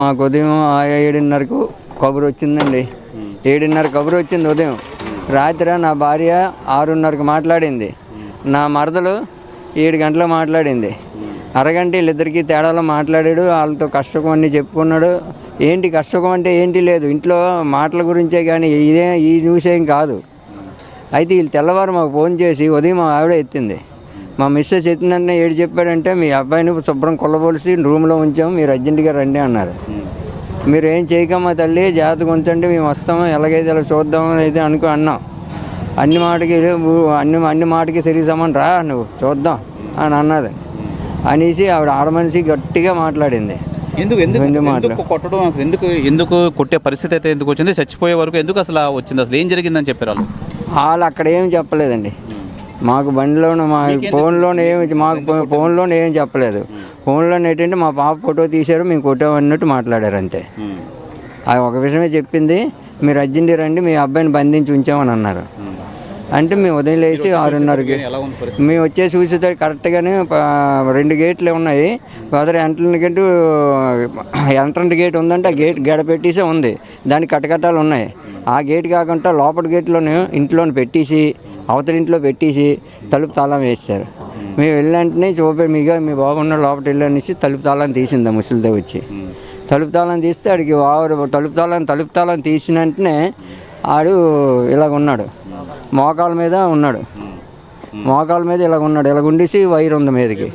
మాకు ఉదయం 7:30కు కబురు వచ్చిందండి. 7:30 కబురు వచ్చింది ఉదయం. రాత్రి నా భార్య 6:30కు మాట్లాడింది. నా మరదలు 7 గంటలకు మాట్లాడింది. అరగంట వీళ్ళిద్దరికీ తేడాలో మాట్లాడాడు. వాళ్ళతో కష్టం అన్నీ చెప్పుకున్నాడు. ఏంటి కష్టం అంటే ఏంటి లేదు, ఇంట్లో మాటల గురించే కానీ ఈ విషయం కాదు. అయితే వీళ్ళు తెల్లవారు మాకు ఫోన్ చేసి ఉదయం మా ఆవిడ ఎత్తింది. మా మిస్సెస్ ఎత్తిందంటే ఏడు చెప్పాడంటే మీ అబ్బాయిని శుభ్రం కొల్లబోలిసి రూమ్లో ఉంచాము, మీరు అర్జెంటుగా రండి అన్నారు. మీరు ఏం చేయకమ్మా తల్లి, జాగ్రత్తగా ఉంచండి, మేము వస్తాము, ఎలాగైతే అలా చూద్దామని అయితే అన్నాం. అన్ని మాటకి తిరిగి సమాన్ రా నువ్వు చూద్దాం అని అన్నది అనేసి ఆవిడ ఆడమనిషి గట్టిగా మాట్లాడింది. ఎందుకు కొట్టడం, అసలు ఎందుకు కొట్టే పరిస్థితి అయితే ఎందుకు వచ్చింది, చచ్చిపోయే వరకు ఎందుకు అసలు వచ్చింది, అసలు ఏం జరిగిందని చెప్పారు వాళ్ళు అక్కడ ఏమి చెప్పలేదండి. మాకు బండిలోనూ మా ఫోన్లోనే ఏం చెప్పలేదు. ఫోన్లోనే ఏంటంటే మా పాప ఫోటో తీశారు, మేము కొట్టామన్నట్టు మాట్లాడారు అంతే. అది ఒక విషయమే చెప్పింది, మీరు అర్జెంట్ రండి, మీ అబ్బాయిని బంధించి ఉంచామని అన్నారు. అంటే మేము ఉదయం లేచి 6:30కి మేము వచ్చే చూసేసరికి కరెక్ట్గానే 2 గేట్లు ఉన్నాయి. ఫాదర్ ఎంట్రెంట్ గేట్ ఉందంటే ఆ గేట్ గడ పెట్టేసి ఉంది, దానికి కట్టకట్టాలు ఉన్నాయి. ఆ గేట్ కాకుండా లోపల గేట్లోనే ఇంట్లోనే పెట్టేసి అవతల ఇంట్లో పెట్టేసి తలుపు తాళం వేస్తారు. మేము వెళ్ళంటనే మీకు మీ బాగున్న లోపల వెళ్ళనేసి తలుపు తాళం తీసిందా ముసలితో వచ్చి. తలుపు తాళం తీస్తే ఆడికి తలుపు తాళం తీసిన వెంటనే ఆడు ఇలాగ ఉన్నాడు, మోకాల మీద ఉన్నాడు. ఇలాగ ఉండేసి వైర్ ఉంది మీదకి,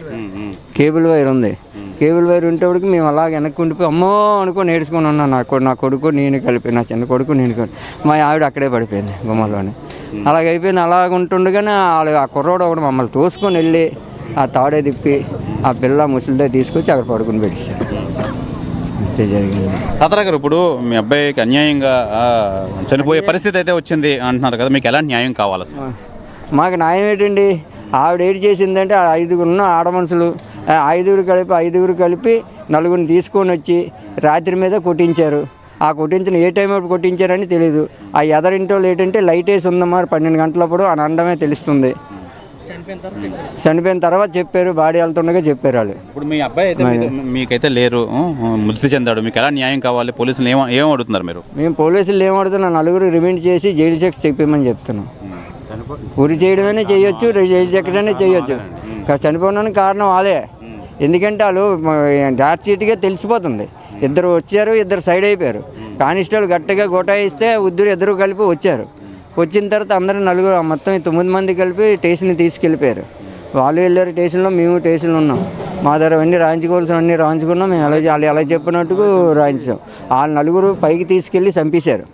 కేబుల్ వైర్ ఉంది. కేబుల్ వైర్ ఉంటేవాడికి మేము అలాగ వెనక్కి ఉండిపోయి అమ్మో అనుకొని నేర్చుకొని ఉన్నాను. నా కొడుకు నేను కలిపి, నా చిన్న కొడుకు నేను కలిపి, మా ఆవిడ అక్కడే పడిపోయింది గుమ్మలోనే. అలాగైపోయింది. అలాగ ఉంటుండగానే ఆ కుర్రోడు ఒకటి మమ్మల్ని తోసుకొని వెళ్ళి ఆ తాడే తిప్పి ఆ పిల్ల ముసలిదే తీసుకొచ్చి అక్కడ పడుకుని పెట్టేశారు. అంతే జరిగింది. తాతరా గారు, ఇప్పుడు మీ అబ్బాయికి అన్యాయంగా చనిపోయే పరిస్థితి అయితే వచ్చింది అంటున్నారు కదా, మీకు ఎలాంటి న్యాయం కావాలి? మాకు న్యాయం ఏంటండి, ఆవిడ ఏడు చేసిందంటే 5 ఉన్న ఆడ మనుషులు 5 కలిపి 4 తీసుకొని వచ్చి రాత్రి మీద కొట్టించారు. ఆ కొట్టించిన ఏ టైం అప్పుడు కొట్టించారని తెలీదు. ఆ ఎదరింటో ఏంటంటే లైట్ వేసి ఉందమ్మా 12 గంటలప్పుడు అని అనడమే తెలుస్తుంది. చనిపోయిన తర్వాత చెప్పారు, బాడీ వెళ్తుండగా చెప్పారు వాళ్ళు. ఇప్పుడు మీ అబ్బాయి అయితే మీకైతే లేరు, మృతి చెందాడు, మీకు ఎలా న్యాయం కావాలి? పోలీసులు ఏం అడుగుతున్నారు మీరు? మేము పోలీసులు ఏమడుతున్నాం, 4 రిమైండ్ చేసి జైలు శిక్ష చెప్పమని చెప్తున్నాం. ఉరి చేయడమే చేయొచ్చు, జైలు శిక్షనే చేయొచ్చు. చనిపోవడానికి కారణం వాళ్ళే. ఎందుకంటే వాళ్ళు డార్క్ షీట్గా తెలిసిపోతుంది. 2 వచ్చారు, 2 సైడ్ అయిపోయారు. కానిస్టేబుల్ గట్టిగా గోటాయిస్తే ఇద్దరు కలిపి వచ్చారు. వచ్చిన తర్వాత అందరూ 4 మొత్తం 9 మంది కలిపి స్టేషన్కి తీసుకెళ్ళిపోయారు. వాళ్ళు వెళ్ళారు స్టేషన్లో, మేము స్టేషన్లో ఉన్నాం. మా దగ్గర అన్నీ రాయించుకోవాల్సినవన్నీ రాయించుకున్నాం. మేము వాళ్ళు ఎలా చెప్పినట్టుకు రాయించాం. వాళ్ళు 4 పైకి తీసుకెళ్ళి చంపేశారు.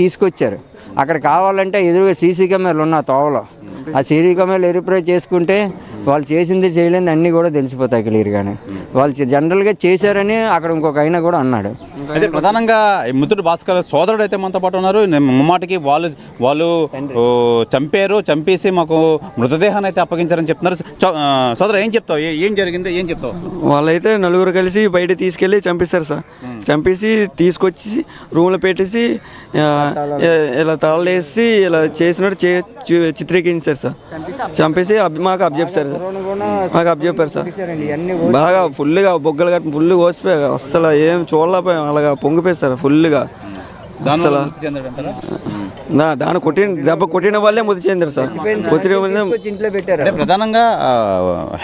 తీసుకొచ్చారు. అక్కడ కావాలంటే ఎదురుగా సీసీ కెమెరాలు ఉన్న తోవలో ఆ సీసీ కెమెరాలు వెరిఫై చేసుకుంటే వాళ్ళు చేసింది చేయలేని అన్నీ కూడా తెలిసిపోతాయి క్లియర్గానే. వాళ్ళు జనరల్గా చేశారని అక్కడ ఇంకొక ఆయన కూడా అన్నాడు. అయితే ప్రధానంగా మృతుడు భాస్కర్ సోదరుడు అయితే మనతో పాటు ఉన్నారు. ముమ్మాటికి వాళ్ళు చంపేసి మాకు మృతదేహాన్ని అయితే అప్పగించారని చెప్తున్నారు. సోదరు ఏం చెప్తావు, ఏం జరిగిందో ఏం చెప్తావు? వాళ్ళైతే 4 కలిసి బయట తీసుకెళ్ళి చంపేశారు సార్. చంపేసి తీసుకొచ్చి రూమ్లో పెట్టేసి ఇలా తాళాలు వేసి ఇలా చేసినట్టు చిత్రీకరించారు సార్. చంపేసి మాకు అబ్జెప్పారు సార్. బాగా ఫుల్గా బొగ్గలు కట్టి ఫుల్ కోసిపోయారు. అస్సలు ఏం చూడలేకపోయాం, అలాగా పొంగిపోయారు సార్ ఫుల్గా. అసలు దెబ్బ కొట్టిన వాళ్ళే మృతి చెందారు సార్. ప్రధానంగా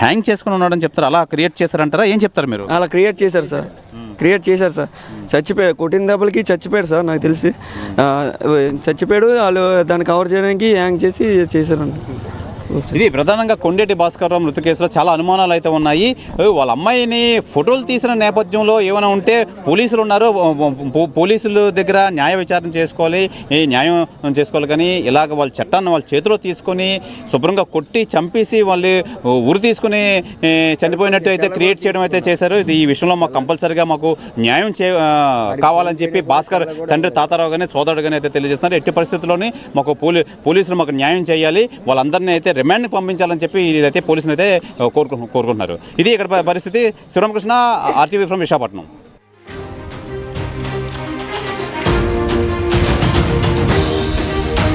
హ్యాంగ్ చేసుకుని ఉన్నాడని చెప్తారు, అలా క్రియేట్ చేశారంటారా, ఏం చెప్తారు మీరు? అలా క్రియేట్ చేశారు సార్. చచ్చిపోయాడు, కొట్టిన దెబ్బలకి చచ్చిపోయాడు సార్. నాకు తెలిసి చచ్చిపోయాడు. వాళ్ళు దాన్ని కవర్ చేయడానికి హ్యాంగ్ చేశారండి. ఇది ప్రధానంగా కొండేటి భాస్కర్రావు మృతి కేసులో చాలా అనుమానాలు అయితే ఉన్నాయి. వాళ్ళ అమ్మాయిని ఫోటోలు తీసిన నేపథ్యంలో ఏమైనా ఉంటే పోలీసులు ఉన్నారు, పోలీసుల దగ్గర న్యాయ విచారణ చేసుకోవాలి, కానీ ఇలాగ వాళ్ళ చట్టాన్ని వాళ్ళ చేతిలో తీసుకొని శుభ్రంగా కొట్టి చంపేసి వాళ్ళు ఉరి తీసుకుని చనిపోయినట్టు అయితే క్రియేట్ చేయడం అయితే చేశారు. ఈ విషయంలో మాకు కంపల్సరీగా మాకు న్యాయం కావాలని చెప్పి భాస్కర్ తండ్రి తాతారావు కానీ సోదరుడు కానీ అయితే తెలియజేస్తున్నారు. ఎట్టి పరిస్థితుల్లోని మాకు పోలీసులు మాకు న్యాయం చేయాలి, వాళ్ళందరినీ అయితే రిమాండ్కి పంపించాలని చెప్పి ఇదైతే పోలీసులు అయితే కోరుకుంటున్నారు. ఇది ఇక్కడ పరిస్థితి. Sivaramakrishna, RTV from Visakhapatnam.